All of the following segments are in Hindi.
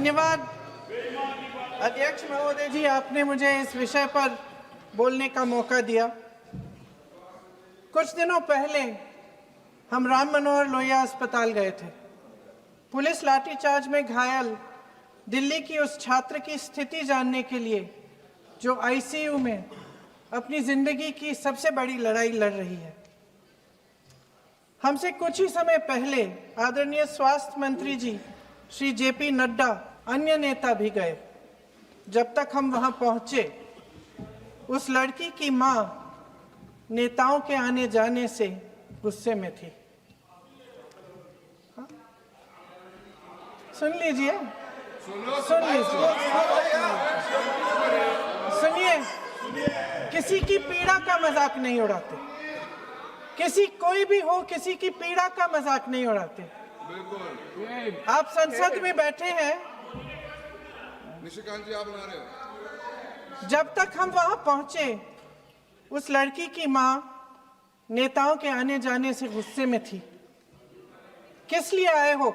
धन्यवाद अध्यक्ष महोदय जी, आपने मुझे इस विषय पर बोलने का मौका दिया। कुछ दिनों पहले हम राम मनोहर लोहिया अस्पताल गए थे। पुलिस लाठीचार्ज में घायल दिल्ली की उस छात्र की स्थिति जानने के लिए जो आईसीयू में अपनी जिंदगी की सबसे बड़ी लड़ाई लड़ रही है। हमसे कुछ ही समय पहले आदरणीय स्वास्थ्य मंत्री जी श्री जेपी नड्डा, अन्य नेता भी गए। जब तक हम वहां पहुंचे, उस लड़की की मां नेताओं के आने जाने से गुस्से में थी। सुन लीजिए, सुनिए, किसी की पीड़ा का मजाक नहीं उड़ाते। कोई भी हो, किसी की पीड़ा का मजाक नहीं उड़ाते। आप संसद में बैठे हैं, निशिकांत जी आप बना रहे हो। जब तक हम वहां पहुंचे, उस लड़की की मां नेताओं के आने जाने से गुस्से में थी। किस लिए आए हो?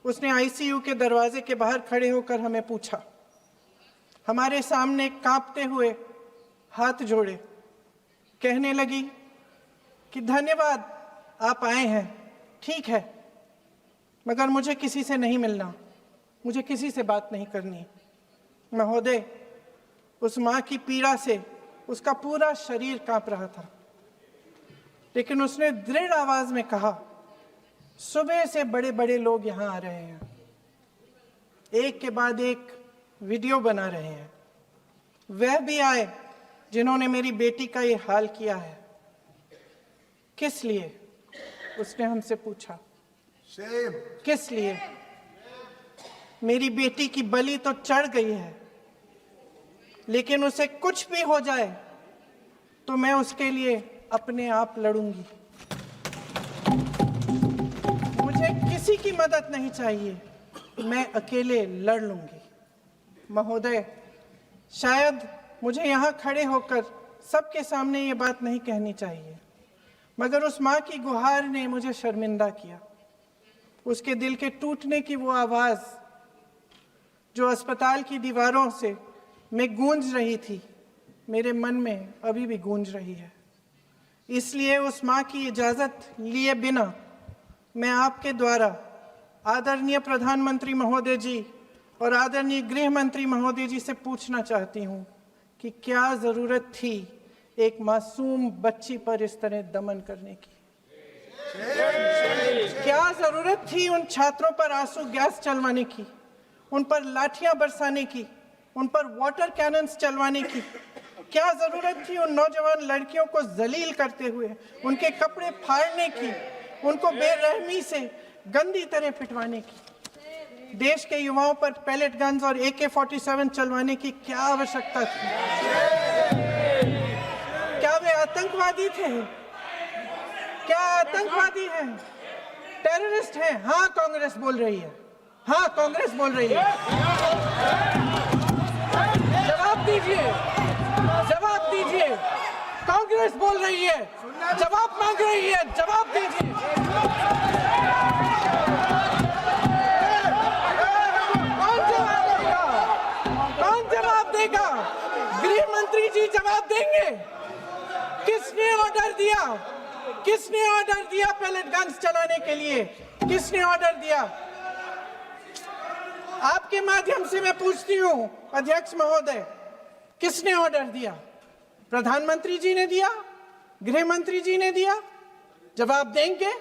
उसने आईसीयू के दरवाजे के बाहर खड़े होकर हमें पूछा। हमारे सामने कांपते हुए हाथ जोड़े कहने लगी कि धन्यवाद आप आए हैं, ठीक है, मगर मुझे किसी से नहीं मिलना, मुझे किसी से बात नहीं करनी। महोदय, उस मां की पीड़ा से उसका पूरा शरीर कांप रहा था, लेकिन उसने दृढ़ आवाज में कहा, सुबह से बड़े बड़े लोग यहां आ रहे हैं, एक के बाद एक वीडियो बना रहे हैं। वह भी आए जिन्होंने मेरी बेटी का ये हाल किया है। किस लिए? उसने हमसे पूछा। किस लिए? मेरी बेटी की बलि तो चढ़ गई है, लेकिन उसे कुछ भी हो जाए तो मैं उसके लिए अपने आप लड़ूंगी। मुझे किसी की मदद नहीं चाहिए, मैं अकेले लड़ लूंगी। महोदय, शायद मुझे यहाँ खड़े होकर सबके सामने ये बात नहीं कहनी चाहिए, मगर उस माँ की गुहार ने मुझे शर्मिंदा किया। उसके दिल के टूटने की वो आवाज जो अस्पताल की दीवारों से में गूंज रही थी, मेरे मन में अभी भी गूंज रही है। इसलिए उस माँ की इजाजत लिए बिना मैं आपके द्वारा आदरणीय प्रधानमंत्री महोदय जी और आदरणीय गृह मंत्री महोदय जी से पूछना चाहती हूँ कि क्या जरूरत थी एक मासूम बच्ची पर इस तरह दमन करने की? क्या जरूरत थी उन छात्रों पर आंसू गैस चलवाने की, उन पर लाठियां बरसाने की, उन पर वाटर कैनन्स चलवाने की? क्या जरूरत थी उन नौजवान लड़कियों को जलील करते हुए उनके कपड़े फाड़ने की, उनको बेरहमी से गंदी तरह पिटवाने की? देश के युवाओं पर पैलेट गन्स और AK-47 चलवाने की क्या आवश्यकता थी? क्या वे आतंकवादी थे? क्या आतंकवादी हैं? टेररिस्ट हैं? हाँ, कांग्रेस बोल रही है। हाँ, कांग्रेस बोल रही है। जवाब दीजिए, जवाब दीजिए। कांग्रेस बोल रही है, जवाब मांग रही है, जवाब दीजिए। कौन जवाब देगा? गृह मंत्री जी जवाब देंगे। किसने ऑर्डर दिया? किसने ऑर्डर दिया पैलेट गन्स चलाने के लिए? किसने ऑर्डर दिया? आपके माध्यम से मैं पूछती हूं अध्यक्ष महोदय, किसने ऑर्डर दिया? प्रधानमंत्री जी ने दिया? गृह मंत्री जी ने दिया? जवाब देंगे?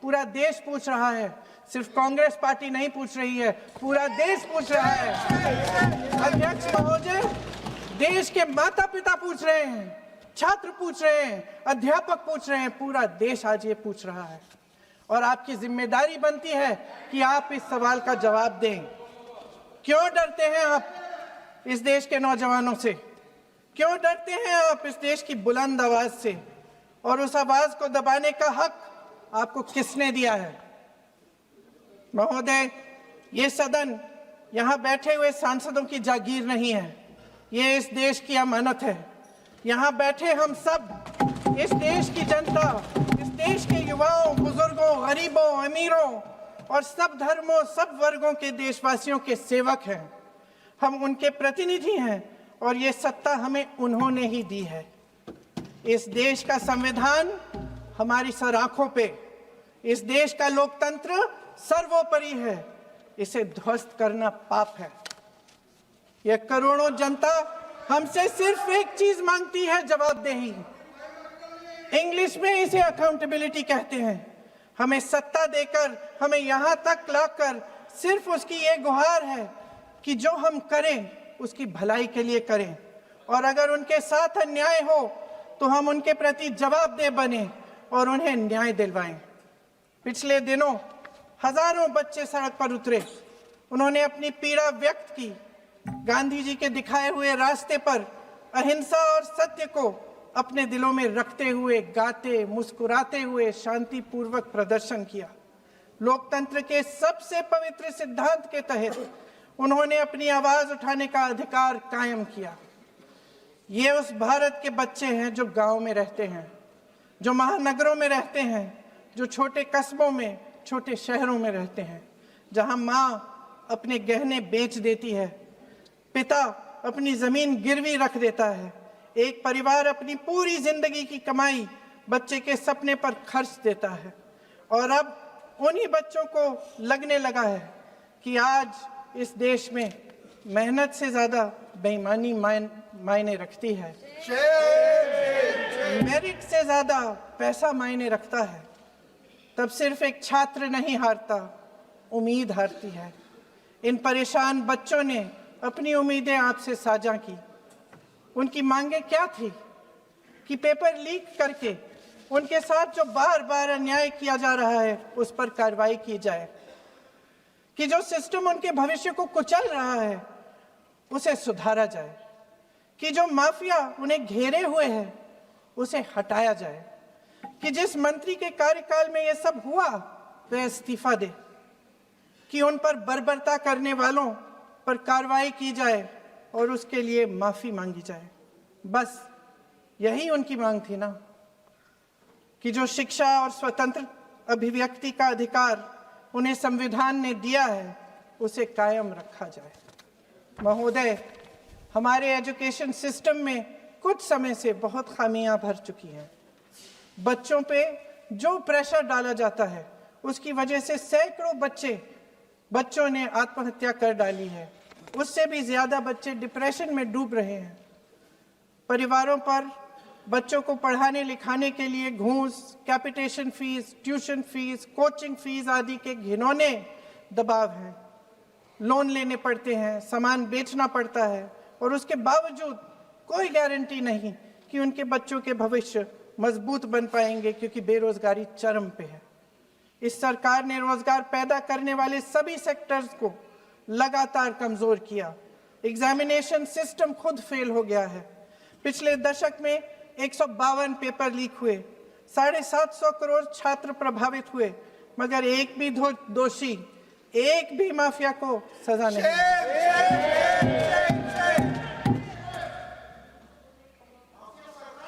पूरा देश पूछ रहा है, सिर्फ कांग्रेस पार्टी नहीं पूछ रही है, पूरा देश पूछ रहा है। अध्यक्ष महोदय, देश के माता पिता पूछ रहे हैं, छात्र पूछ रहे हैं, अध्यापक पूछ रहे हैं, पूरा देश आज ये पूछ रहा है। और आपकी जिम्मेदारी बनती है कि आप इस सवाल का जवाब दें। क्यों डरते हैं आप इस देश के नौजवानों से? क्यों डरते हैं आप इस देश की बुलंद आवाज से? और उस आवाज को दबाने का हक आपको किसने दिया है? महोदय, ये सदन यहाँ बैठे हुए सांसदों की जागीर नहीं है, ये इस देश की अमानत है। यहाँ बैठे हम सब इस देश की जनता, इस देश के युवाओं, बुजुर्गों, गरीबों, अमीरों और सब धर्मों, सब वर्गों के देशवासियों के सेवक हैं। हम उनके प्रतिनिधि हैं और ये सत्ता हमें उन्होंने ही दी है। इस देश का संविधान हमारी सर आंखों पे, इस देश का लोकतंत्र सर्वोपरि है। इसे ध्वस्त करना पाप है। यह करोड़ों जनता हमसे सिर्फ एक चीज मांगती है, जवाबदेही। इंग्लिश में इसे अकाउंटेबिलिटी कहते हैं। हमें सत्ता देकर, हमें यहां तक लाकर सिर्फ उसकी ये गुहार है कि जो हम करें उसकी भलाई के लिए करें, और अगर उनके साथ अन्याय हो तो हम उनके प्रति जवाबदेह बने और उन्हें न्याय दिलवाएं। पिछले दिनों हजारों बच्चे सड़क पर उतरे। उन्होंने अपनी पीड़ा व्यक्त की। गांधी जी के दिखाए हुए रास्ते पर अहिंसा और सत्य को अपने दिलों में रखते हुए, गाते, मुस्कुराते हुए शांतिपूर्वक प्रदर्शन किया। लोकतंत्र के सबसे पवित्र सिद्धांत के तहत उन्होंने अपनी आवाज उठाने का अधिकार कायम किया। ये उस भारत के बच्चे हैं जो गांव में रहते हैं, जो महानगरों में रहते हैं, जो छोटे कस्बों में, छोटे शहरों में रहते हैं, जहां माँ अपने गहने बेच देती है, पिता अपनी जमीन गिरवी रख देता है, एक परिवार अपनी पूरी जिंदगी की कमाई बच्चे के सपने पर खर्च देता है। और अब उन्हीं बच्चों को लगने लगा है कि आज इस देश में मेहनत से ज्यादा बेईमानी मायने रखती है, मेरिट से ज्यादा पैसा मायने रखता है। तब सिर्फ एक छात्र नहीं हारता, उम्मीद हारती है। इन परेशान बच्चों ने अपनी उम्मीदें आपसे साझा की। उनकी मांगे क्या थी? कि पेपर लीक करके उनके साथ जो बार बार अन्याय किया जा रहा है उस पर कार्रवाई की जाए, कि जो सिस्टम उनके भविष्य को कुचल रहा है उसे सुधारा जाए, कि जो माफिया उन्हें घेरे हुए है उसे हटाया जाए, कि जिस मंत्री के कार्यकाल में यह सब हुआ वह इस्तीफा दे, कि उन पर बर्बरता करने वालों पर कार्रवाई की जाए और उसके लिए माफी मांगी जाए। बस यही उनकी मांग थी ना, कि जो शिक्षा और स्वतंत्र अभिव्यक्ति का अधिकार उन्हें संविधान ने दिया है उसे कायम रखा जाए। महोदय, हमारे एजुकेशन सिस्टम में कुछ समय से बहुत खामियां भर चुकी हैं। बच्चों पे जो प्रेशर डाला जाता है उसकी वजह से सैकड़ों बच्चों ने आत्महत्या कर डाली है। उससे भी ज्यादा बच्चे डिप्रेशन में डूब रहे हैं। परिवारों पर बच्चों को पढ़ाने लिखाने के लिए घूस, capitation fees, tuition fees, coaching fees आदि के घिनौने दबाव हैं। लोन लेने पड़ते हैं, सामान बेचना पड़ता है, और उसके बावजूद कोई गारंटी नहीं कि उनके बच्चों के भविष्य मजबूत बन पाएंगे, क्योंकि बेरोजगारी चरम पे है। इस सरकार ने रोजगार पैदा करने वाले सभी सेक्टर्स को लगातार कमजोर किया। एग्जामिनेशन सिस्टम खुद फेल हो गया है। पिछले दशक में 152 पेपर लीक हुए, 750 करोड़ छात्र प्रभावित हुए, मगर एक भी दोषी, एक भी माफिया को सजा नहीं।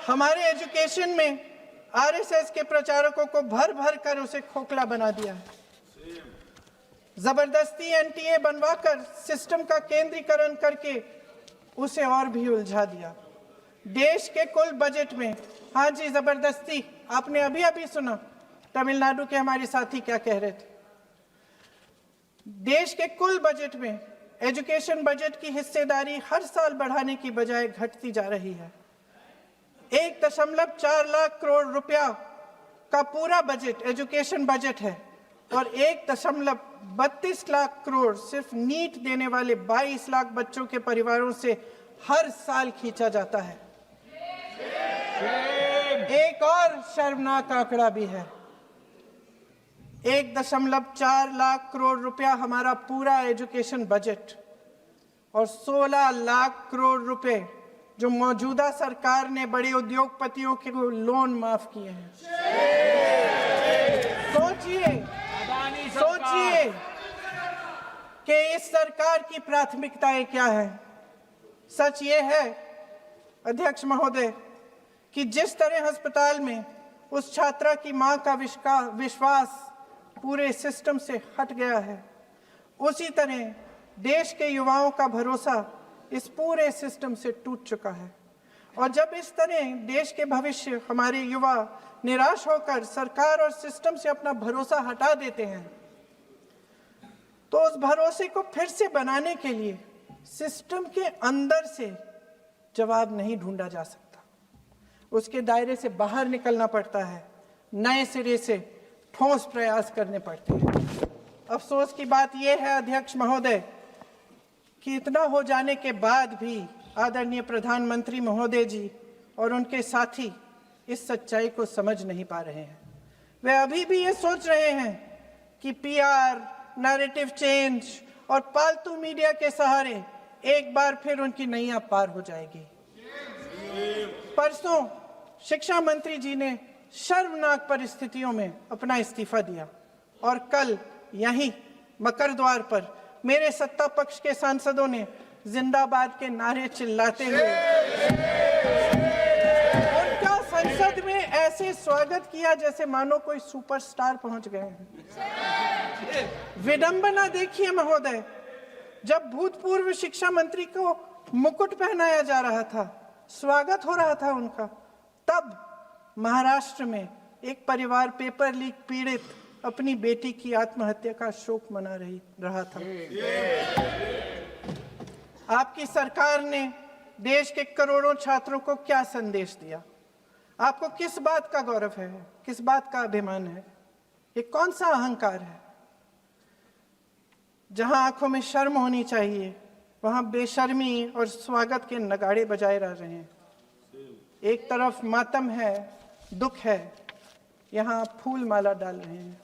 हमारे एजुकेशन में आरएसएस के प्रचारकों को भर भर कर उसे खोखला बना दिया है। जबरदस्ती एनटीए बनवाकर सिस्टम का केंद्रीकरण करके उसे और भी उलझा दिया। देश के कुल बजट में, हाँ जी जबरदस्ती, आपने अभी अभी सुना तमिलनाडु के हमारे साथी क्या कह रहे थे। देश के कुल बजट में एजुकेशन बजट की हिस्सेदारी हर साल बढ़ाने की बजाय घटती जा रही है। 1.4 लाख करोड़ रुपया का पूरा बजट एजुकेशन बजट है, और 1.32 लाख करोड़ सिर्फ नीट देने वाले 22 लाख बच्चों के परिवारों से हर साल खींचा जाता है। एक और शर्मनाक आंकड़ा भी है। 1.4 लाख करोड़ रुपया हमारा पूरा एजुकेशन बजट, और 16 लाख करोड़ रुपए जो मौजूदा सरकार ने बड़े उद्योगपतियों के लोन माफ किए हैं। सोचिए कि इस सरकार की प्राथमिकताएं क्या है। सच ये है अध्यक्ष महोदय कि जिस तरह अस्पताल में उस छात्रा की मां का विश्वास पूरे सिस्टम से हट गया है, उसी तरह देश के युवाओं का भरोसा इस पूरे सिस्टम से टूट चुका है। और जब इस तरह देश के भविष्य, हमारे युवा निराश होकर सरकार और सिस्टम से अपना भरोसा हटा देते हैं, तो उस भरोसे को फिर से बनाने के लिए सिस्टम के अंदर से जवाब नहीं ढूंढा जा सकता, उसके दायरे से बाहर निकलना पड़ता है, नए सिरे से ठोस प्रयास करने पड़ते हैं। अफसोस की बात यह है अध्यक्ष महोदय कि इतना हो जाने के बाद भी आदरणीय प्रधानमंत्री महोदय जी और उनके साथी इस सच्चाई को समझ नहीं पा रहे हैं। वे अभी भी ये सोच रहे हैं कि पीआर, नैरेटिव चेंज और पालतू मीडिया के सहारे एक बार फिर उनकी नैया पार हो जाएगी। परसों शिक्षा मंत्री जी ने शर्मनाक परिस्थितियों में अपना इस्तीफा दिया और कल यहीं मकर द्वार पर मेरे सत्ता पक्ष के सांसदों ने जिंदाबाद के नारे चिल्लाते हुए उनका संसद में ऐसे स्वागत किया जैसे मानो कोई सुपरस्टार पहुंच गए हैं। विडंबना देखिए महोदय, जब भूतपूर्व शिक्षा मंत्री को मुकुट पहनाया जा रहा था, स्वागत हो रहा था उनका, तब महाराष्ट्र में एक परिवार पेपर लीक पीड़ित अपनी बेटी की आत्महत्या का शोक मना रहा था। आपकी सरकार ने देश के करोड़ों छात्रों को क्या संदेश दिया? आपको किस बात का गौरव है, किस बात का अभिमान है? ये कौन सा अहंकार है? जहां आंखों में शर्म होनी चाहिए, वहां बेशर्मी और स्वागत के नगाड़े बजाए रह रहे हैं। एक तरफ मातम है, दुख है, यहां फूल माला डाल रहे हैं।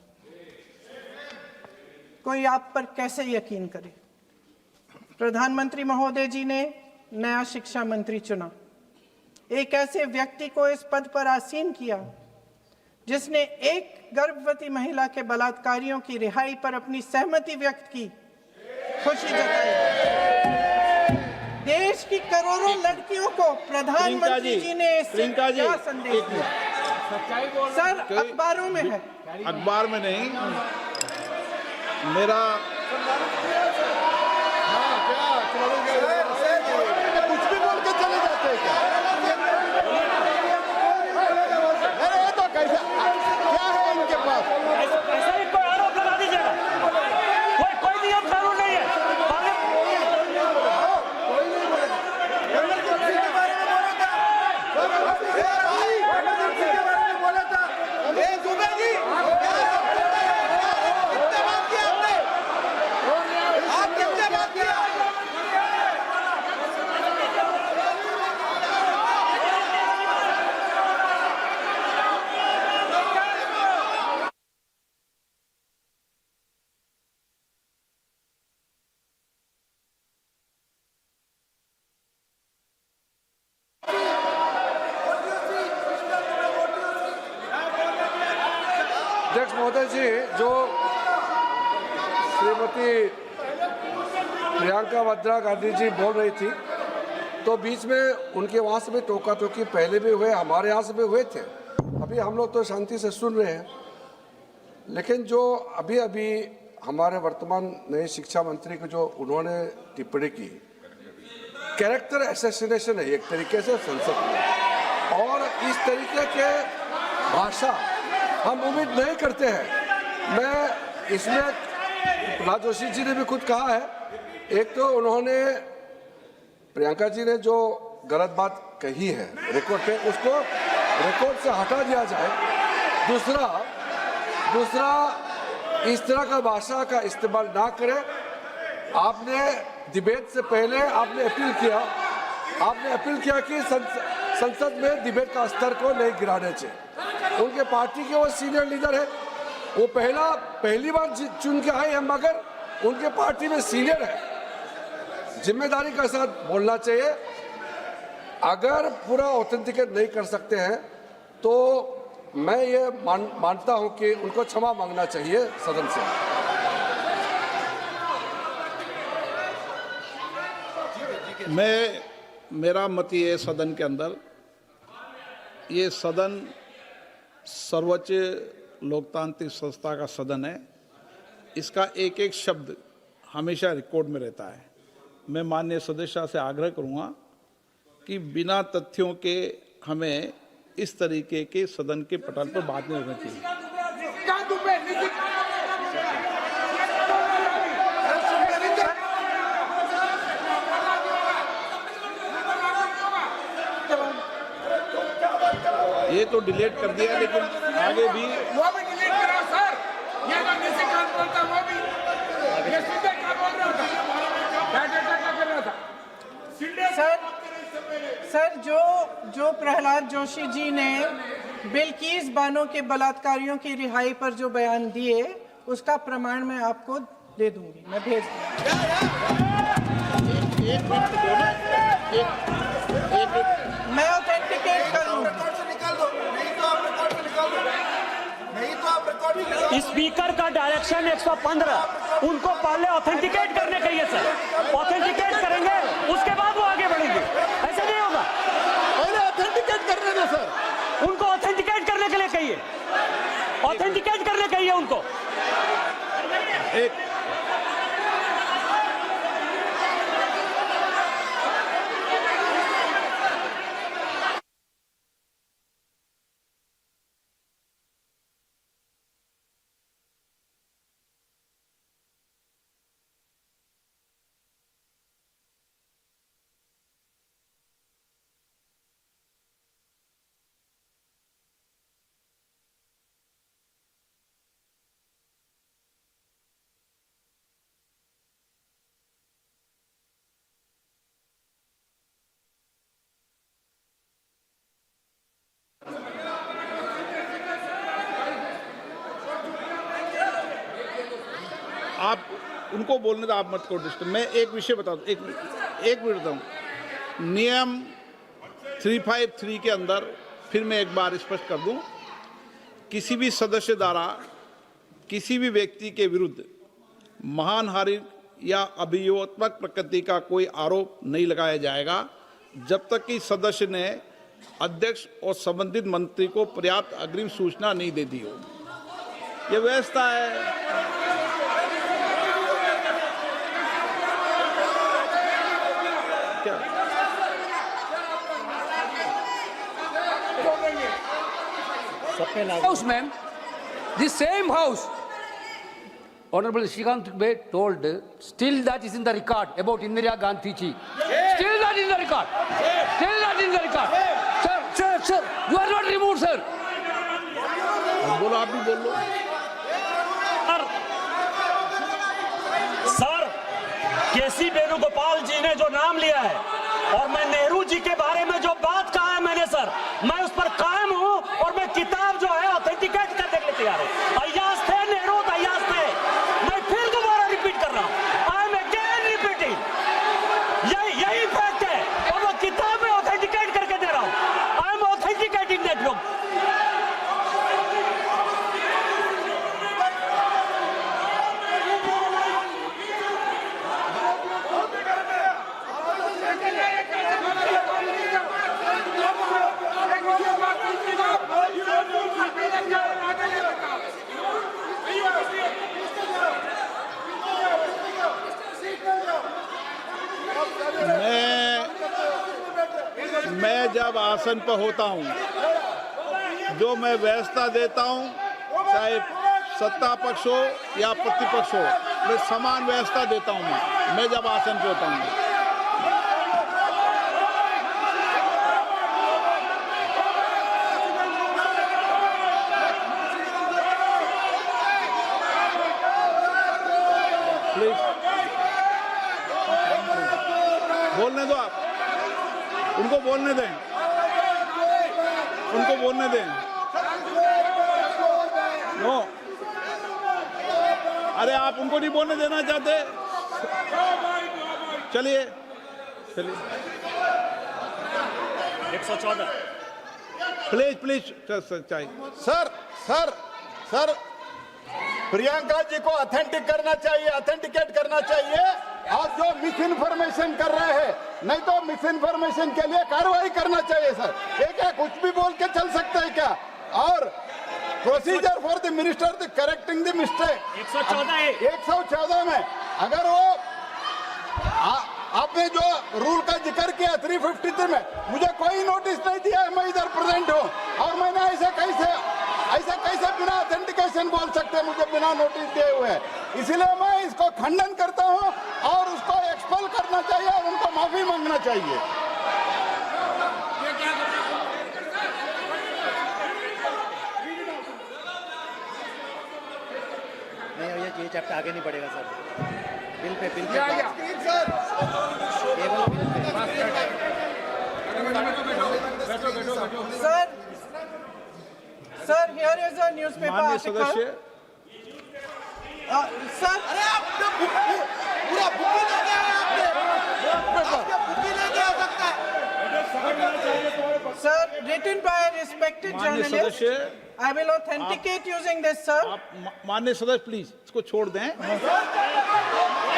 कोई आप पर कैसे यकीन करे? प्रधानमंत्री महोदय जी ने नया शिक्षा मंत्री चुना, एक ऐसे व्यक्ति को इस पद पर आसीन किया जिसने एक गर्भवती महिला के बलात्कारियों की रिहाई पर अपनी सहमति व्यक्त की, खुशी जताई। देश की करोड़ों लड़कियों को प्रधानमंत्री जी ने इससे क्या संदेश दिया? सर, अखबारों में है। अखबार में नहीं, मेरा कुछ भी बोल के चले जाते हैं क्या? अरे ये तो कैसा क्या है इनके पास? ऐसा ही कोई आरोप लगा दीजिएगा, कोई नियम कानून नहीं है। अध्यक्ष महोदय जी, जो श्रीमती प्रियंका वाड्रा गांधी जी बोल रही थी, तो बीच में उनके वहाँ से भी टोका टोकी पहले भी हुए, हमारे यहाँ से भी हुए थे। अभी हम लोग तो शांति से सुन रहे हैं, लेकिन जो अभी अभी हमारे वर्तमान नए शिक्षा मंत्री को जो उन्होंने टिप्पणी की, कैरेक्टर असैसिनेशन है एक तरीके से संसद में, और इस तरीके के भाषा हम उम्मीद नहीं करते हैं। मैं इसमें प्रहलाद जोशी जी ने भी खुद कहा है, एक तो उन्होंने प्रियंका जी ने जो गलत बात कही है रिकॉर्ड पे, उसको रिकॉर्ड से हटा दिया जाए। दूसरा इस तरह का भाषा का इस्तेमाल ना करें। आपने डिबेट से पहले आपने अपील किया कि संसद में डिबेट का स्तर को नहीं गिराने चाहिए। उनके पार्टी के वो सीनियर लीडर है, वो पहली बार चुन के आए हैं, मगर उनके पार्टी में सीनियर है। जिम्मेदारी के साथ बोलना चाहिए। अगर पूरा ऑथेंटिकेट नहीं कर सकते हैं तो मैं ये मानता हूं कि उनको क्षमा मांगना चाहिए सदन से। मेरा मत ये सदन के अंदर, ये सदन सर्वोच्च लोकतांत्रिक संस्था का सदन है, इसका एक एक शब्द हमेशा रिकॉर्ड में रहता है। मैं माननीय सदस्य से आग्रह करूंगा कि बिना तथ्यों के हमें इस तरीके के सदन के पटल पर बात नहीं करनी चाहिए। ये तो डिलीट कर दिया, लेकिन आगे भी वो भी डिलीट करा सर। ये तो निजी कान बोलता वो भी ये सीधे कान बोल रहा था, डाटा कर रहा था। सर जो प्रहलाद जोशी जी ने बिल्किस बानो के बलात्कारियों की रिहाई पर जो बयान दिए, उसका प्रमाण मैं आपको दे दूंगी, मैं भेज मैं ऑथेंटिकेट करूंगा। स्पीकर का डायरेक्शन 115, उनको पहले ऑथेंटिकेट करने कहिए सर। ऑथेंटिकेट करेंगे उसके बाद वो आगे बढ़ेंगे, ऐसे नहीं होगा। पहले ऑथेंटिकेट करने दो सर। उनको ऑथेंटिकेट करने के लिए कहिए, ऑथेंटिकेट करने कहिए उनको। आप उनको बोलने दो, आप मत करो डिस्टर्ब। मैं एक विषय बता दूं, एक मिनट बताऊं। नियम 353 के अंदर फिर मैं एक बार स्पष्ट कर दूं, किसी भी सदस्य द्वारा किसी भी व्यक्ति के विरुद्ध मानहानि या अभियोगात्मक प्रकृति का कोई आरोप नहीं लगाया जाएगा जब तक कि सदस्य ने अध्यक्ष और संबंधित मंत्री को पर्याप्त अग्रिम सूचना नहीं दे दी हो। यह व्यवस्था है। House, ma'am, the same house, Honorable Shrikant Bey told, still that is in the record about Indira Gandhi ji. Still that in the record. Still that in the record. Sir, you are not removed, sir. बोलो, आप भी बोल लो। सर, केसी वेणुगोपाल जी ने जो नाम लिया है और मैं नेहरू जी के बारे में जो बात कहा है मैंने सर, मैं उस पर कायम हूं और मैं किताब जो है ऑथेंटिकेट करने के लिए तैयार हूं। अय्याज थे नेहरू, अय्याज थे। मैं फिर दोबारा रिपीट कर रहा हूं, आई एम अगेन रिपीटिंग। यही फैक्ट है और वो किताब में ऑथेंटिकेट करके दे रहा हूं। I am authenticating that book. मैं जब आसन पर होता हूं, जो मैं व्यवस्था देता हूं, चाहे सत्ता पक्ष हो या प्रतिपक्ष हो, मैं समान व्यवस्था देता हूं। मैं जब आसन पर होता हूं, प्लीज बोलने दो। आप उनको बोलने दें, उनको बोलने दें। नो, अरे आप उनको नहीं बोलने देना चाहते? चलिए 114 प्लीज चाहिए। सर प्रियंका जी को ऑथेंटिकेट करना चाहिए और जो मिस इन्फॉर्मेशन कर रहे हैं, नहीं तो मिस इन्फॉर्मेशन के लिए कार्रवाई करना चाहिए सर। ये क्या कुछ भी बोल के चल सकते हैं क्या? और procedure for the minister the correcting the mistake 114 में अगर वो आपने जो रूल का जिक्र किया 353 में मुझे कोई नोटिस नहीं दिया है, मैं इधर प्रेजेंट हूँ और मैंने ऐसे कैसे बिना ऑथेंटिकेशन बोल सकते मुझे बिना नोटिस दिए हुए। इसलिए मैं इसको खंडन करता हूँ और उसको एक्सपेल करना चाहिए और उनको माफी मांगना चाहिए। नहीं ये चैप्टर आगे नहीं बढ़ेगा सर। बिल पे केवल bill pay. Sir here is a newspaper माननीय आर्टिकल। सदस्य, सर पूरा बुक ही लेके आए आपने, बुक ही लेके आ सकता है। Sir written by a respected माननीय journalist. सदस्य, I will authenticate using this, sir. आप माननीय सदस्य प्लीज इसको छोड़ दें। नहीं बात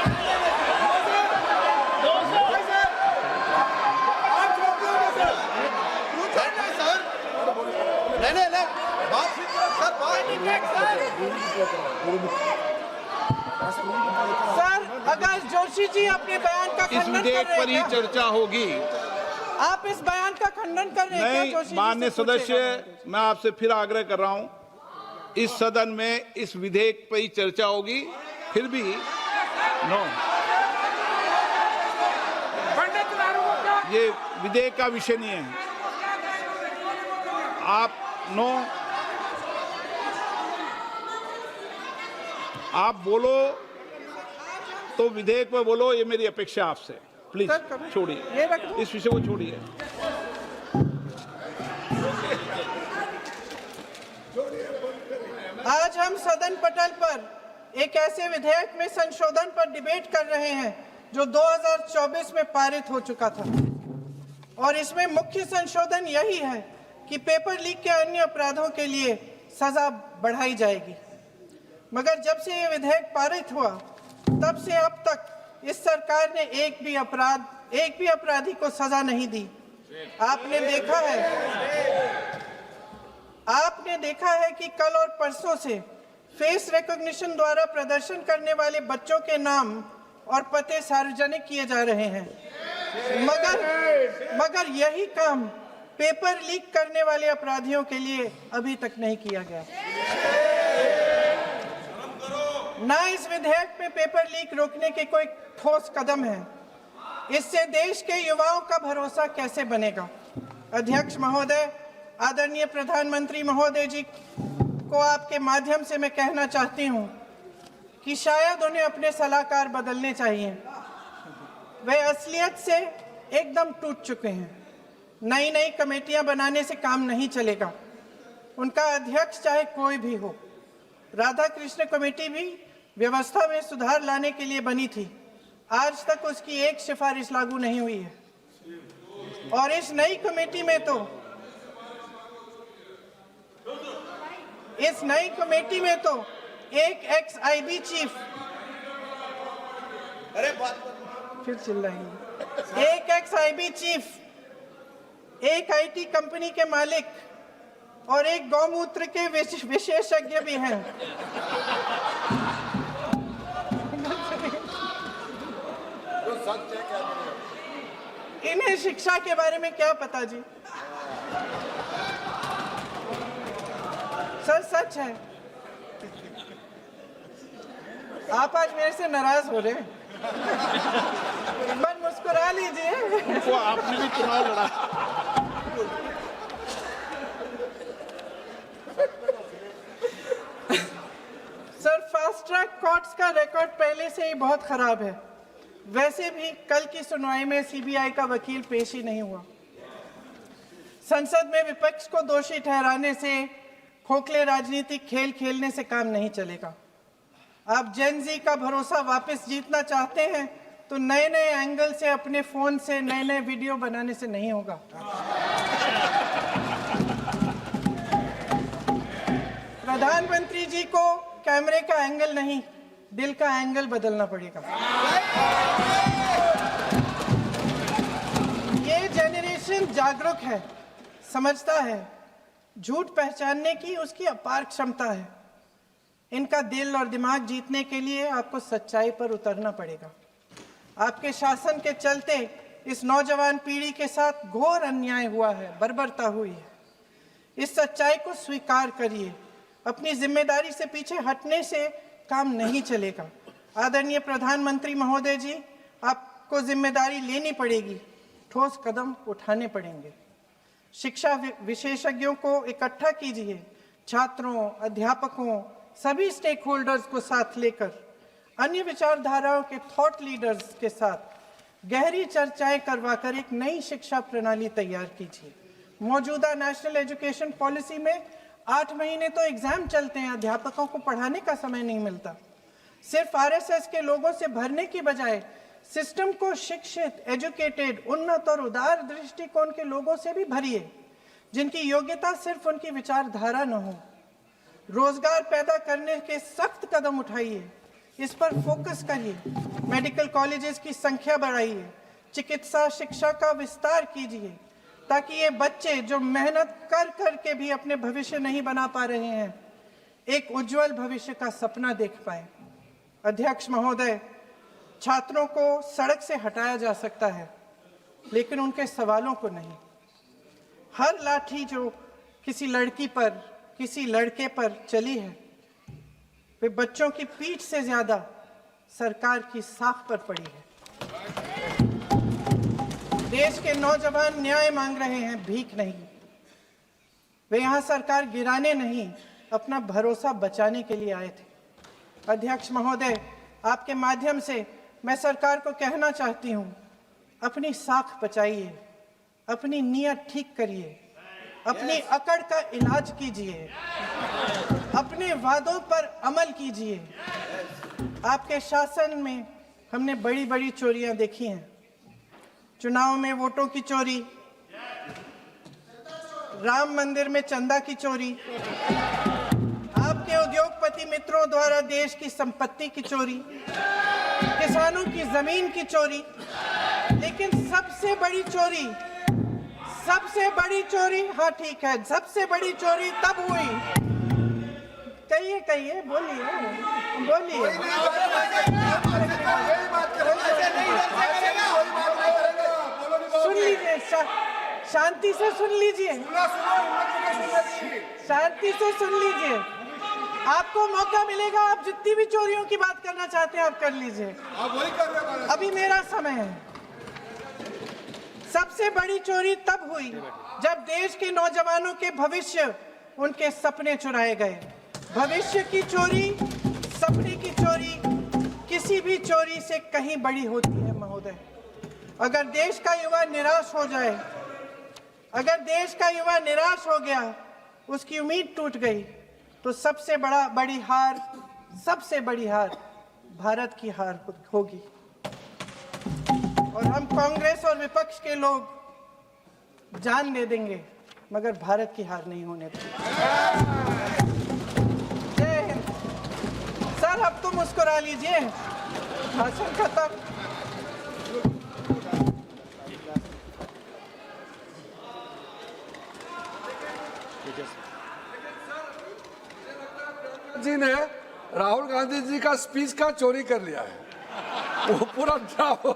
सर अगर जोशी जी अपने बयान का इस खंडन कर विधेयक रहे पर ही हैं क्या? चर्चा होगी। आप इस बयान का खंडन कर रहे हैं क्या नहीं, जोशी जी से माननीय पूछेगा। सदस्य, मैं आपसे फिर आग्रह कर रहा हूं, इस सदन में इस विधेयक पर ही चर्चा होगी। फिर भी नो, पंडित लालू को क्या ये विधेयक का विषय नहीं है। आप नो, आप बोलो तो विधेयक पे बोलो, ये मेरी अपेक्षा आपसे। प्लीज सर, कभी- छोड़िए, ये रख दो। इस विषय को छोड़िए। आज हम सदन पटल पर एक ऐसे विधेयक में संशोधन पर डिबेट कर रहे हैं जो 2024 में पारित हो चुका था और इसमें मुख्य संशोधन यही है कि पेपर लीक के अन्य अपराधों के लिए सजा बढ़ाई जाएगी। मगर जब से ये विधेयक पारित हुआ तब से अब तक इस सरकार ने एक भी अपराधी को सजा नहीं दी। आपने देखा है कि कल और परसों से फेस रिकॉग्निशन द्वारा प्रदर्शन करने वाले बच्चों के नाम और पते सार्वजनिक किए जा रहे हैं, मगर यही काम पेपर लीक करने वाले अपराधियों के लिए अभी तक नहीं किया गया। ना इस विधेयक में पेपर लीक रोकने के कोई ठोस कदम है। इससे देश के युवाओं का भरोसा कैसे बनेगा? अध्यक्ष महोदय, आदरणीय प्रधानमंत्री महोदय जी को आपके माध्यम से मैं कहना चाहती हूं कि शायद उन्हें अपने सलाहकार बदलने चाहिए। वे असलियत से एकदम टूट चुके हैं। नई कमेटियां बनाने से काम नहीं चलेगा। उनका अध्यक्ष चाहे कोई भी हो। राधा कृष्ण कमेटी भी व्यवस्था में सुधार लाने के लिए बनी थी। आज तक उसकी एक सिफारिश लागू नहीं हुई है और इस नई कमेटी में तो एक एक्स-आईबी चीफ, फिर चिल्लाएंगे, एक एक्स-आईबी चीफ, एक आईटी कंपनी के मालिक और एक गौमूत्र के विशेषज्ञ भी हैं। इन्हें शिक्षा के बारे में क्या पता जी? सर सच है। आप आज मेरे से नाराज हो रहे हैं। मन मुस्कुरा लीजिए। उनको आपने भी चुनाव लड़ा। सर फास्ट ट्रैक कोर्ट्स का रिकॉर्ड पहले से ही बहुत खराब है। वैसे भी कल की सुनवाई में सीबीआई का वकील पेश ही नहीं हुआ। संसद में विपक्ष को दोषी ठहराने से, खोखले राजनीतिक खेल खेलने से काम नहीं चलेगा। आप जेन जी का भरोसा वापस जीतना चाहते हैं तो नए एंगल से अपने फोन से नए वीडियो बनाने से नहीं होगा। प्रधानमंत्री जी को कैमरे का एंगल नहीं, दिल का एंगल बदलना पड़ेगा। ये जेनरेशन जागरूक है, समझता है झूठ पहचानने की उसकी अपार क्षमता है। इनका दिल और दिमाग जीतने के लिए आपको सच्चाई पर उतरना पड़ेगा। आपके शासन के चलते इस नौजवान पीढ़ी के साथ घोर अन्याय हुआ है, बर्बरता हुई है। इस सच्चाई को स्वीकार करिए। अपनी जिम्मेदारी से पीछे हटने से काम नहीं चलेगा। आदरणीय प्रधानमंत्री महोदय जी, आपको जिम्मेदारी लेनी पड़ेगी, ठोस कदम उठाने पड़ेंगे। शिक्षा विशेषज्ञों को इकट्ठा कीजिए, छात्रों, अध्यापकों, सभी स्टेक होल्डर्स को साथ लेकर अन्य विचारधाराओं के थॉट लीडर्स के साथ गहरी चर्चाएं करवाकर एक नई शिक्षा प्रणाली तैयार कीजिए। मौजूदा नेशनल एजुकेशन पॉलिसी में 8 महीने तो एग्जाम चलते हैं, अध्यापकों को पढ़ाने का समय नहीं मिलता। सिर्फ आरएसएस के लोगों से भरने की बजाय सिस्टम को शिक्षित, एजुकेटेड, उन्नत और उदार दृष्टिकोण के लोगों से भी भरिए, जिनकी योग्यता सिर्फ उनकी विचारधारा न हो। रोजगार पैदा करने के सख्त कदम उठाइए, इस पर फोकस करिए। मेडिकल कॉलेजेस की संख्या बढ़ाइए, चिकित्सा शिक्षा का विस्तार कीजिए, ताकि ये बच्चे जो मेहनत कर कर के भी अपने भविष्य नहीं बना पा रहे हैं, एक उज्जवल भविष्य का सपना देख पाए। अध्यक्ष महोदय, छात्रों को सड़क से हटाया जा सकता है, लेकिन उनके सवालों को नहीं। हर लाठी जो किसी लड़की पर, किसी लड़के पर चली है, वे बच्चों की पीठ से ज्यादा सरकार की साख पर पड़ी है। देश के नौजवान न्याय मांग रहे हैं, भीख नहीं। वे यहाँ सरकार गिराने नहीं, अपना भरोसा बचाने के लिए आए थे। अध्यक्ष महोदय, आपके माध्यम से मैं सरकार को कहना चाहती हूँ, अपनी साख बचाइए, अपनी नीयत ठीक करिए, अपनी अकड़ का इलाज कीजिए, अपने वादों पर अमल कीजिए। आपके शासन में हमने बड़ी बड़ी चोरियां देखी हैं। चुनाव में वोटों की चोरी, राम मंदिर में चंदा की चोरी, आपके उद्योगपति मित्रों द्वारा देश की संपत्ति की चोरी, किसानों की जमीन की चोरी, लेकिन सबसे बड़ी चोरी, हाँ ठीक है, सबसे बड़ी चोरी तब हुई। कहिए, बोलिए। सुन लीजिए, शांति से सुन लीजिए, शांति से सुन लीजिए। आपको मौका मिलेगा, आप जितनी भी चोरियों की बात करना चाहते हैं आप कर लीजिए, अभी मेरा समय है। सबसे बड़ी चोरी तब हुई जब देश के नौजवानों के भविष्य, उनके सपने चुराए गए। भविष्य की चोरी, सपने की चोरी किसी भी चोरी से कहीं बड़ी होती है महोदय। अगर देश का युवा निराश हो जाए, अगर देश का युवा निराश हो गया, उसकी उम्मीद टूट गई, तो सबसे बड़ी हार भारत की हार होगी। और हम कांग्रेस और विपक्ष के लोग जान दे देंगे, मगर भारत की हार नहीं होने देंगे। जय हिंद। सर, अब तो मुस्कुरा लीजिए, भाषण खत्म। जी ने राहुल गांधी जी का स्पीच का चोरी कर लिया है, वो पूरा ड्रामा